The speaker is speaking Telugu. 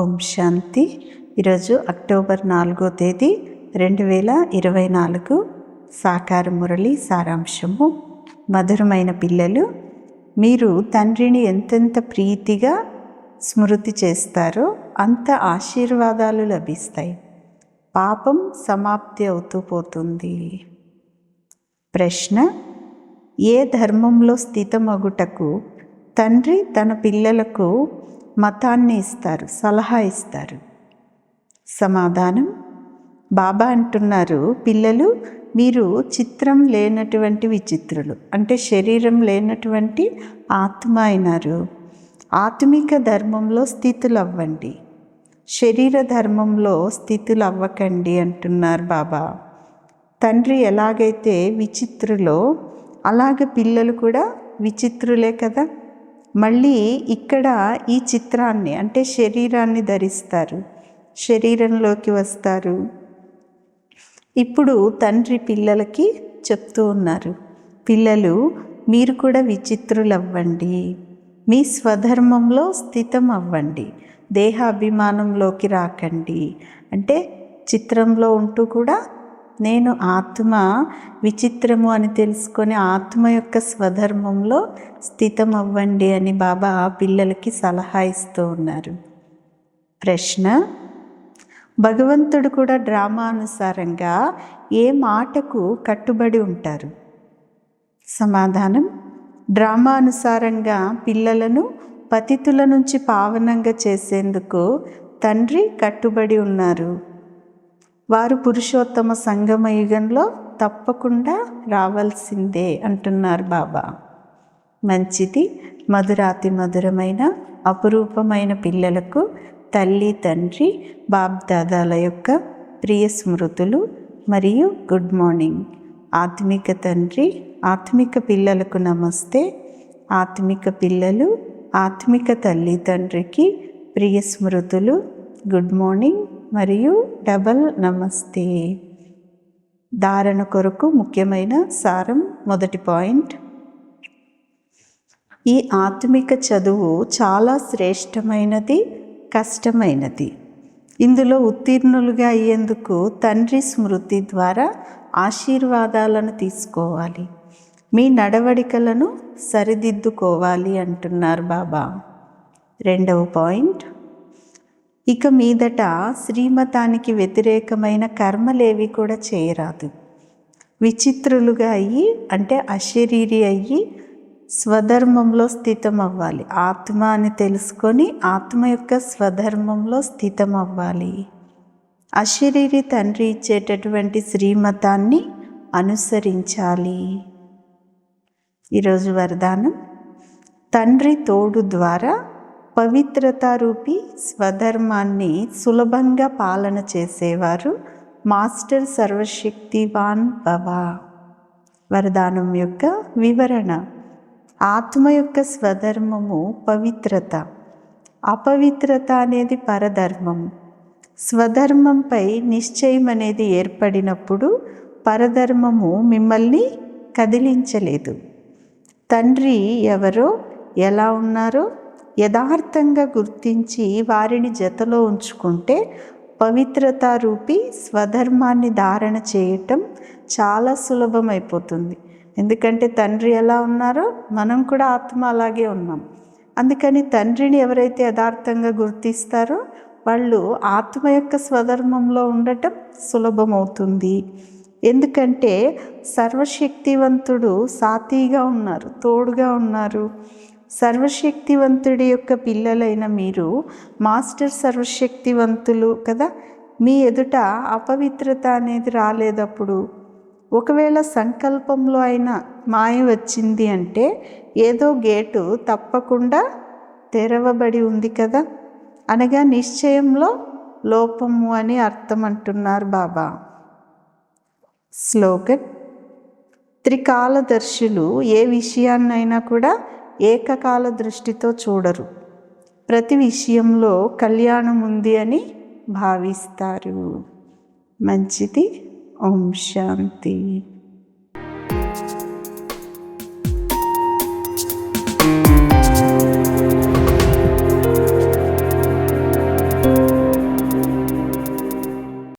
ఓం శాంతి. ఈరోజు అక్టోబర్ 4వ తేదీ 2024. సాకార మురళి సారాంశము. మధురమైన పిల్లలు, మీరు తండ్రిని ఎంతెంత ప్రీతిగా స్మృతి చేస్తారో అంత ఆశీర్వాదాలు లభిస్తాయి. పాపం సమాప్తి అవుతూ పోతుంది. ప్రశ్న: ఏ ధర్మంలో స్థితమగుటకు తండ్రి తన పిల్లలకు మతాన్ని ఇస్తారు, సలహా ఇస్తారు? సమాధానం: బాబా అంటున్నారు, పిల్లలు, మీరు చిత్రం లేనటువంటి విచిత్రులు, అంటే శరీరం లేనటువంటి ఆత్మ అయినారు. ఆత్మిక ధర్మంలో స్థితులు అవ్వండి, శరీర ధర్మంలో స్థితులు అవ్వకండి అంటున్నారు బాబా. తండ్రి ఎలాగైతే విచిత్రులో అలాగే పిల్లలు కూడా విచిత్రులే కదా. మళ్ళీ ఇక్కడ ఈ చిత్రాన్ని అంటే శరీరాన్ని ధరిస్తారు, శరీరంలోకి వస్తారు. ఇప్పుడు తండ్రి పిల్లలకి చెప్తూ ఉన్నారు, పిల్లలు మీరు కూడా విచిత్రులు అవ్వండి, మీ స్వధర్మంలో స్థితం అవ్వండి, దేహాభిమానంలోకి రాకండి. అంటే చిత్రంలో ఉంటూ కూడా నేను ఆత్మ విచిత్రము అని తెలుసుకొని ఆత్మ యొక్క స్వధర్మంలో స్థితం అవ్వండి అని బాబా పిల్లలకి సలహా ఇస్తూ ఉన్నారు. ప్రశ్న: భగవంతుడు కూడా డ్రామా అనుసారంగా ఏ మాటకు కట్టుబడి ఉంటారు? సమాధానం: డ్రామా అనుసారంగా పిల్లలను పతితుల నుంచి పావనంగా చేసేందుకు తండ్రి కట్టుబడి ఉన్నారు. వారు పురుషోత్తమ సంగమ యుగంలో తప్పకుండా రావాల్సిందే అంటున్నారు బాబా. మంచిది. మధురాతి మధురమైన అపురూపమైన పిల్లలకు తల్లి తండ్రి బాబ్ దాదాల యొక్క ప్రియ స్మృతులు మరియు గుడ్ మార్నింగ్. ఆత్మిక తండ్రి ఆత్మిక పిల్లలకు నమస్తే. ఆత్మిక పిల్లలు ఆత్మిక తల్లి తండ్రికి ప్రియ స్మృతులు, గుడ్ మార్నింగ్ మరియు డబల్ నమస్తే. ధారణ కొరకు ముఖ్యమైన సారం. మొదటి పాయింట్: ఈ ఆత్మిక చదువు చాలా శ్రేష్టమైనది, కష్టమైనది. ఇందులో ఉత్తీర్ణులుగా అయ్యేందుకు తండ్రి స్మృతి ద్వారా ఆశీర్వాదాలను తీసుకోవాలి, మీ నడవడికలను సరిదిద్దుకోవాలి అంటున్నారు బాబా. రెండవ పాయింట్: ఇక మీదట శ్రీమతానికి వ్యతిరేకమైన కర్మలేవి కూడా చేయరాదు. విచిత్రులుగా అయ్యి అంటే అశరీరి అయ్యి స్వధర్మంలో స్థితం అవ్వాలి. ఆత్మ అని తెలుసుకొని ఆత్మ యొక్క స్వధర్మంలో స్థితం అవ్వాలి. అశరీరి తండ్రి ఇచ్చేటటువంటి శ్రీమతాన్ని అనుసరించాలి. ఈరోజు వరదానం: తండ్రి తోడు ద్వారా పవిత్రతారూపి స్వధర్మాన్ని సులభంగా పాలన చేసేవారు మాస్టర్ సర్వశక్తివాన్ భవ. వరదానం యొక్క వివరణ: ఆత్మ యొక్క స్వధర్మము పవిత్రత, అపవిత్రత అనేది పరధర్మం. స్వధర్మంపై నిశ్చయం అనేది ఏర్పడినప్పుడు పరధర్మము మిమ్మల్ని కదిలించలేదు. తండ్రి ఎవరో, ఎలా ఉన్నారో యథార్థంగా గుర్తించి వారిని జతలో ఉంచుకుంటే పవిత్రతారూపి స్వధర్మాన్ని ధారణ చేయటం చాలా సులభమైపోతుంది. ఎందుకంటే తండ్రి ఎలా ఉన్నారో మనం కూడా ఆత్మ అలాగే ఉన్నాం. అందుకని తండ్రిని ఎవరైతే యథార్థంగా గుర్తిస్తారో వాళ్ళు ఆత్మ యొక్క స్వధర్మంలో ఉండటం సులభమవుతుంది. ఎందుకంటే సర్వశక్తివంతుడు సాతిగా ఉన్నారు, తోడుగా ఉన్నారు. సర్వశక్తివంతుడి యొక్క పిల్లలైన మీరు మాస్టర్ సర్వశక్తివంతులు కదా. మీ ఎదుట అపవిత్రత అనేది రాలేదప్పుడు, ఒకవేళ సంకల్పంలో అయినా మాయ వచ్చింది అంటే ఏదో గేటు తప్పకుండా తెరవబడి ఉంది కదా, అనగా నిశ్చయంలో లోపము అని అర్థం అంటున్నారు బాబా. స్లోగన్: త్రికాలదర్శులు ఏ విషయాన్నైనా కూడా ఏకకాల దృష్టితో చూడరు, ప్రతి విషయంలో కళ్యాణం ఉంది అని భావిస్తారు. మంచిది. ఓం శాంతి.